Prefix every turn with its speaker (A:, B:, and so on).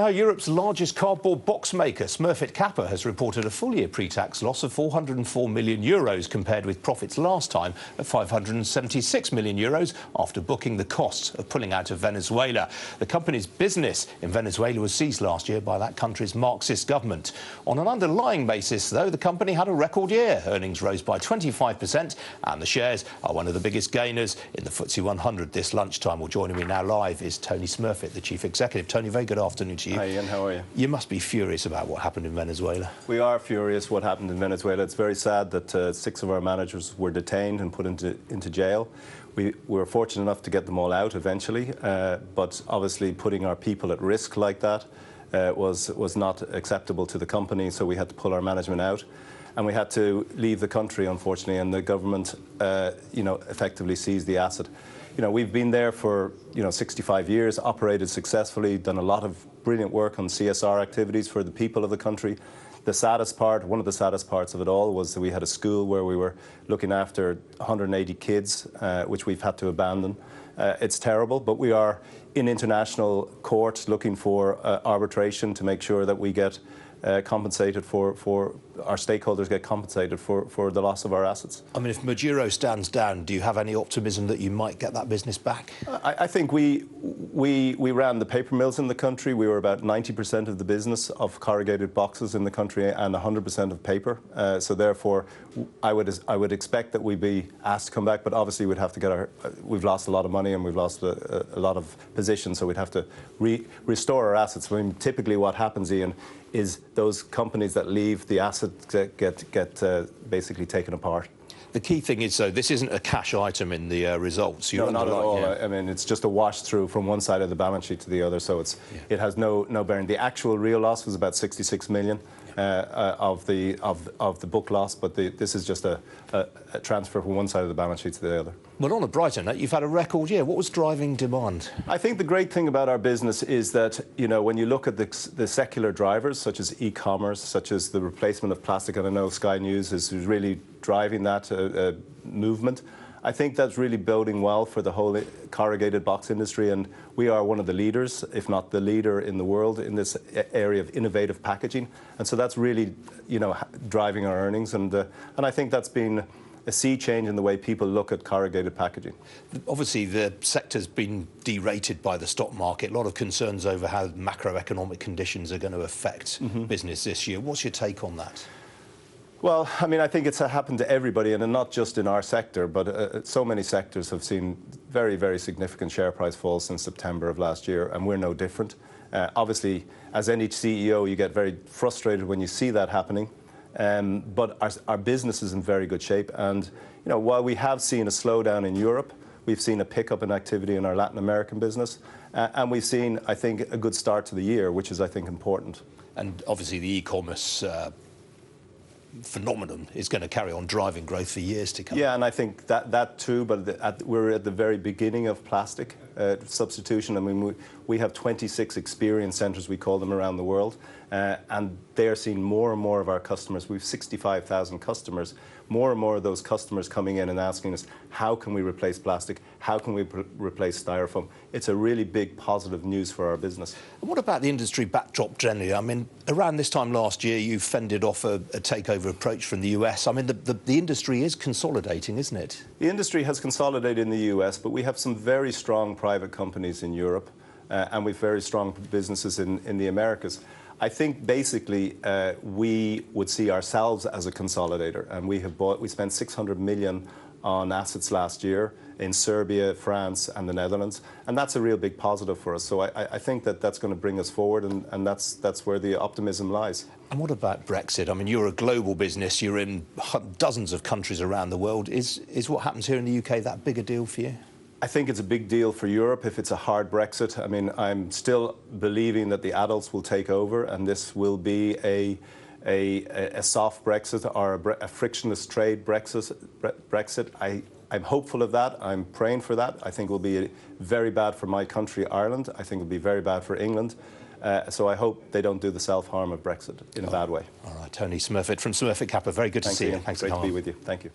A: Now, Europe's largest cardboard box maker, Smurfit Kappa, has reported a full-year pre-tax loss of €404 million compared with profits last time of €576 million after booking the costs of pulling out of Venezuela. The company's business in Venezuela was seized last year by that country's Marxist government. On an underlying basis, though, the company had a record year. Earnings rose by 25% and the shares are one of the biggest gainers in the FTSE 100 this lunchtime. Well, joining me now live is Tony Smurfit, the Chief Executive. Tony, very good afternoon to you.
B: Hi Ian, how are you?
A: You must be furious about what happened in Venezuela.
B: We are furious what happened in Venezuela. It's very sad that 6 of our managers were detained and put into jail. We were fortunate enough to get them all out eventually, but obviously putting our people at risk like that was not acceptable to the company, so we had to pull our management out. And we had to leave the country, unfortunately, and the government, effectively seized the asset. We've been there for, 65 years, operated successfully, done a lot of brilliant work on CSR activities for the people of the country. The saddest part, one of the saddest parts of it all, was that we had a school where we were looking after 180 kids, which we've had to abandon. It's terrible, but we are in international court looking for arbitration to make sure that we get compensated for our stakeholders get compensated for the loss of our assets.
A: I mean, if Maduro stands down, do you have any optimism that you might get that business back?
B: I think we ran the paper mills in the country. We were about 90% of the business of corrugated boxes in the country and 100% of paper. So therefore, I would expect that we'd be asked to come back, but obviously we'd have to get we've lost a lot of money and we've lost a lot of positions, so we'd have to restore our assets. I mean, typically what happens, Ian, is those companies that leave, the assets get basically taken apart.
A: The key thing is, though, this isn't a cash item in the results.
B: No, not at all. Yeah. I mean, it's just a wash through from one side of the balance sheet to the other, so it has no bearing. The actual real loss was about 66 million of the book loss, but this is just a transfer from one side of the balance sheet to the other.
A: Well, on a brighter note, you've had a record year. What was driving demand?
B: I think the great thing about our business is that, when you look at the secular drivers, such as e-commerce, such as the replacement of plastic, and I know Sky News is really driving that movement, I think that's really boding well for the whole corrugated box industry, and we are one of the leaders, if not the leader in the world, in this area of innovative packaging, and so that's really, driving our earnings, and I think that's been a sea change in the way people look at corrugated packaging.
A: Obviously, the sector's been derated by the stock market. A lot of concerns over how macroeconomic conditions are going to affect business this year. What's your take on that?
B: Well, I mean, I think it's happened to everybody, and not just in our sector, but so many sectors have seen very, very significant share price falls since September of last year, and we're no different. Obviously, as any CEO, you get very frustrated when you see that happening, but our business is in very good shape. And while we have seen a slowdown in Europe, we've seen a pickup in activity in our Latin American business, and we've seen, I think, a good start to the year, which is, I think, important.
A: And obviously, the e-commerce phenomenon is going to carry on driving growth for years to come.
B: Yeah, and I think that too, but we're at the very beginning of plastic substitution. I mean, we have 26 experience centres, we call them, around the world, and they are seeing more and more of our customers. We have 65,000 customers. More and more of those customers coming in and asking us, how can we replace plastic? How can we replace styrofoam? It's a really big positive news for our business.
A: And what about the industry backdrop generally? I mean, around this time last year, you fended off a takeover approach from the US. I mean, the industry is consolidating, isn't it?
B: The industry has consolidated in the US, but we have some very strong private companies in Europe, and we have very strong businesses in the Americas. I think basically we would see ourselves as a consolidator, and we spent 600 million on assets last year in Serbia, France and the Netherlands, and that's a real big positive for us. So I think that's going to bring us forward, and that's where the optimism lies.
A: And what about Brexit? I mean, you're a global business, you're in dozens of countries around the world. Is what happens here in the UK that big a deal for you?
B: I think it's a big deal for Europe if it's a hard Brexit. I mean, I'm still believing that the adults will take over, and this will be a soft Brexit or a frictionless trade Brexit. I'm hopeful of that. I'm praying for that. I think it will be very bad for my country, Ireland. I think it will be very bad for England. So I hope they don't do the self-harm of Brexit in a bad way.
A: All right, Tony Smurfit from Smurfit Kappa. Very good to see you.
B: Thanks, great to be with you. Thank you.